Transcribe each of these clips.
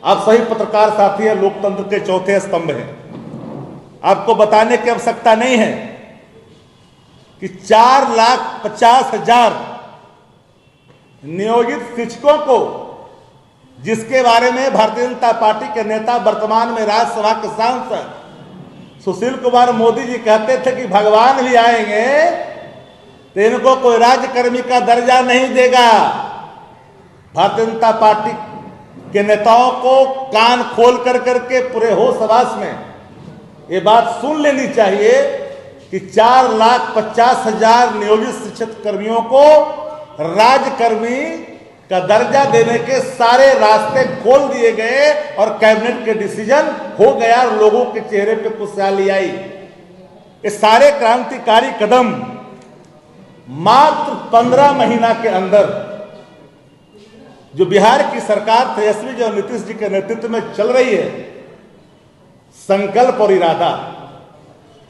आप सभी पत्रकार साथी हैं, लोकतंत्र के चौथे स्तंभ हैं। आपको बताने की आवश्यकता नहीं है कि 4,50,000 नियोजित शिक्षकों को, जिसके बारे में भारतीय जनता पार्टी के नेता, वर्तमान में राज्यसभा के सांसद सुशील कुमार मोदी जी कहते थे कि भगवान भी आएंगे तो इनको कोई राज्यकर्मी का दर्जा नहीं देगा। भारतीय जनता पार्टी के नेताओं को कान खोल कर करके पूरे होश हवास में ये बात सुन लेनी चाहिए कि 4,50,000 नियोजित शिक्षक कर्मियों को राज्यकर्मी का दर्जा देने के सारे रास्ते खोल दिए गए और कैबिनेट के डिसीजन हो गया और लोगों के चेहरे पे खुशहाली आई। ये सारे क्रांतिकारी कदम मात्र 15 महीना के अंदर जो बिहार की सरकार तेजस्वी जी और नीतीश जी के नेतृत्व में चल रही है, संकल्प और इरादा,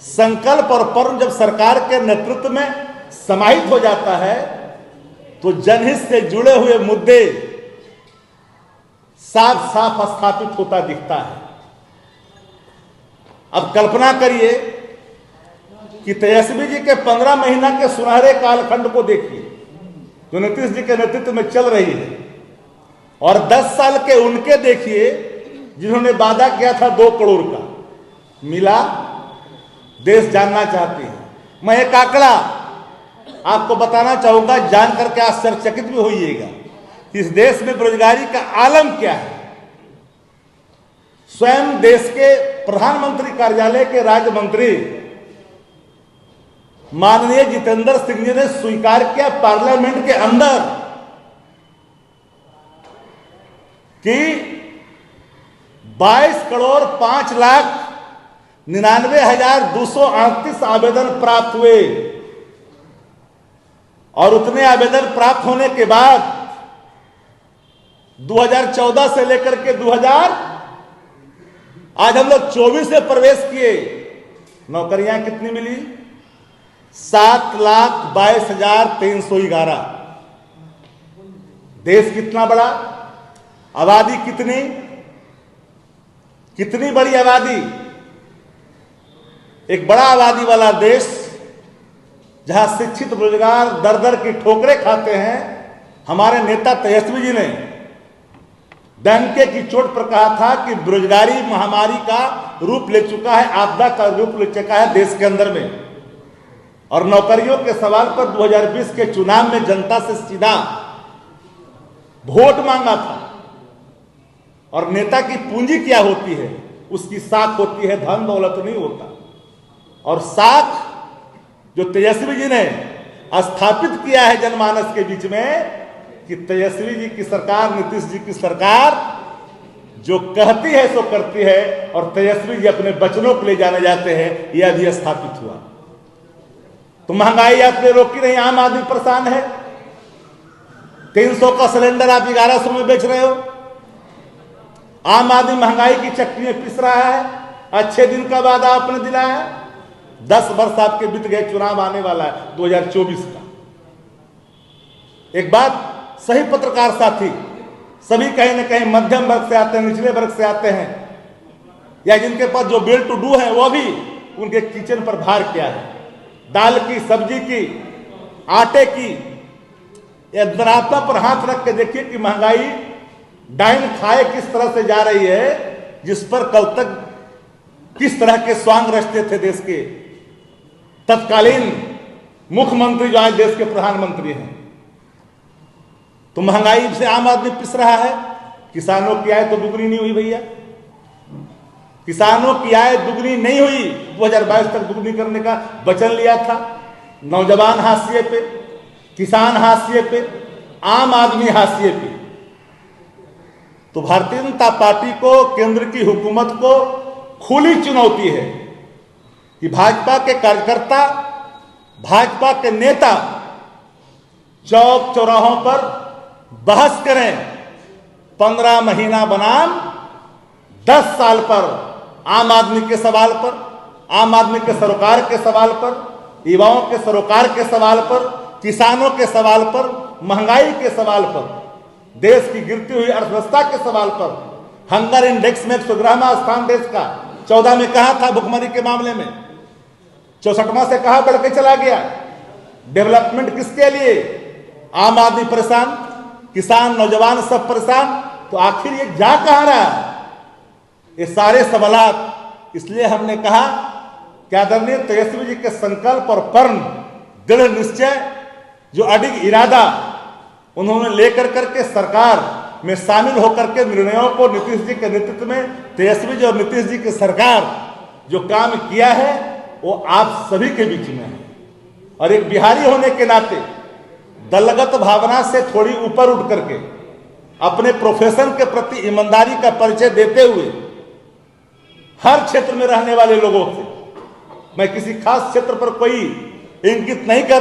संकल्प और पर्व जब सरकार के नेतृत्व में समाहित हो जाता है तो जनहित से जुड़े हुए मुद्दे साफ साफ स्थापित होता दिखता है। अब कल्पना करिए कि तेजस्वी जी के 15 महीना के सुनहरे कालखंड को देखिए जो नीतीश जी के नेतृत्व में चल रही है, और 10 साल के उनके देखिए जिन्होंने वादा किया था 2 करोड़ का, मिला? देश जानना चाहती है। मैं एक आंकड़ा आपको बताना चाहूंगा, जान करके आश्चर्यचकित भी होइएगा इस देश में बेरोजगारी का आलम क्या है। स्वयं देश के प्रधानमंत्री कार्यालय के राज्य मंत्री माननीय जितेंद्र सिंह जी ने स्वीकार किया पार्लियामेंट के अंदर कि 22,05,99,238 आवेदन प्राप्त हुए, और उतने आवेदन प्राप्त होने के बाद 2014 से लेकर के 2000 आज हम लोग 24 में प्रवेश किए, नौकरियां कितनी मिली? 7,22,311। देश कितना बड़ा, आबादी कितनी बड़ी आबादी, एक बड़ा आबादी वाला देश जहां शिक्षित रोजगार दर दर की ठोकरें खाते हैं। हमारे नेता तेजस्वी जी ने डंके की चोट पर कहा था कि बेरोजगारी महामारी का रूप ले चुका है, आपदा का रूप ले चुका है देश के अंदर में। और नौकरियों के सवाल पर 2020 के चुनाव में जनता से सीधा वोट मांगा था। और नेता की पूंजी क्या होती है? उसकी साख होती है, धन दौलत नहीं होता। और साख जो तेजस्वी जी ने स्थापित किया है जनमानस के बीच में कि तेजस्वी जी की सरकार, नीतीश जी की सरकार जो कहती है सो करती है, और तेजस्वी जी अपने वचनों को ले जाने जाते हैं, यह भी स्थापित हुआ। तो महंगाई आपने रोकी नहीं, आम आदमी परेशान है। 300 का सिलेंडर आप 1100 में बेच रहे हो। आम आदमी महंगाई की चक्की में पिस रहा है। अच्छे दिन का वादा आपने दिलाया है, 10 वर्ष आपके बीत गए, चुनाव आने वाला है 2024 का। एक बात सही पत्रकार साथी, सभी कहीं ना कहीं मध्यम वर्ग से आते हैं, निचले वर्ग से आते हैं, या जिनके पास जो वेल टू डू है वो भी उनके किचन पर भार किया है। दाल की, सब्जी की, आटे की, दरापा पर हाथ रख के देखिए कि महंगाई डाइन खाए किस तरह से जा रही है, जिस पर कल तक किस तरह के स्वांग रचते थे देश के तत्कालीन मुख्यमंत्री जो आज देश के प्रधानमंत्री हैं। तो महंगाई से आम आदमी पिस रहा है। किसानों की आय तो दुगनी नहीं हुई भैया, किसानों की आय दुगनी नहीं हुई। 2022 तक दुगनी करने का वचन लिया था। नौजवान हाशिए पे, किसान हाशिए पे, आम आदमी हाशिए पे। तो भारतीय जनता पार्टी को, केंद्र की हुकूमत को खुली चुनौती है कि भाजपा के कार्यकर्ता, भाजपा के नेता चौक चौराहों पर बहस करें। 15 महीना बनाम 10 साल पर, आम आदमी के सवाल पर, आम आदमी के सरोकार के सवाल पर, युवाओं के सरोकार के सवाल पर, किसानों के सवाल पर, महंगाई के सवाल पर, देश की गिरती हुई अर्थव्यवस्था के सवाल पर हंगर इंडेक्स में 111वां स्थान देश का। 14 में कहा था भुखमरी के मामले में, 64वां से कहा बढ़ के चला गया। डेवलपमेंट किसके लिए? आम आदमी परेशान, किसान, नौजवान सब परेशान, तो आखिर ये जा कहां रहा है? ये सारे सवालात इसलिए हमने कहा कि आदरणीय तेजस्वी जी के संकल्प और पर्म, दृढ़ निश्चय, जो अडिग इरादा उन्होंने लेकर करके सरकार में शामिल होकर के निर्णयों को नीतीश जी के नेतृत्व में तेजस्वी जी और नीतीश जी की सरकार जो काम किया है वो आप सभी के बीच में है। और एक बिहारी होने के नाते दलगत भावना से थोड़ी ऊपर उठ करके अपने प्रोफेशन के प्रति ईमानदारी का परिचय देते हुए हर क्षेत्र में रहने वाले लोगों से, मैं किसी खास क्षेत्र पर कोई इंगित नहीं कर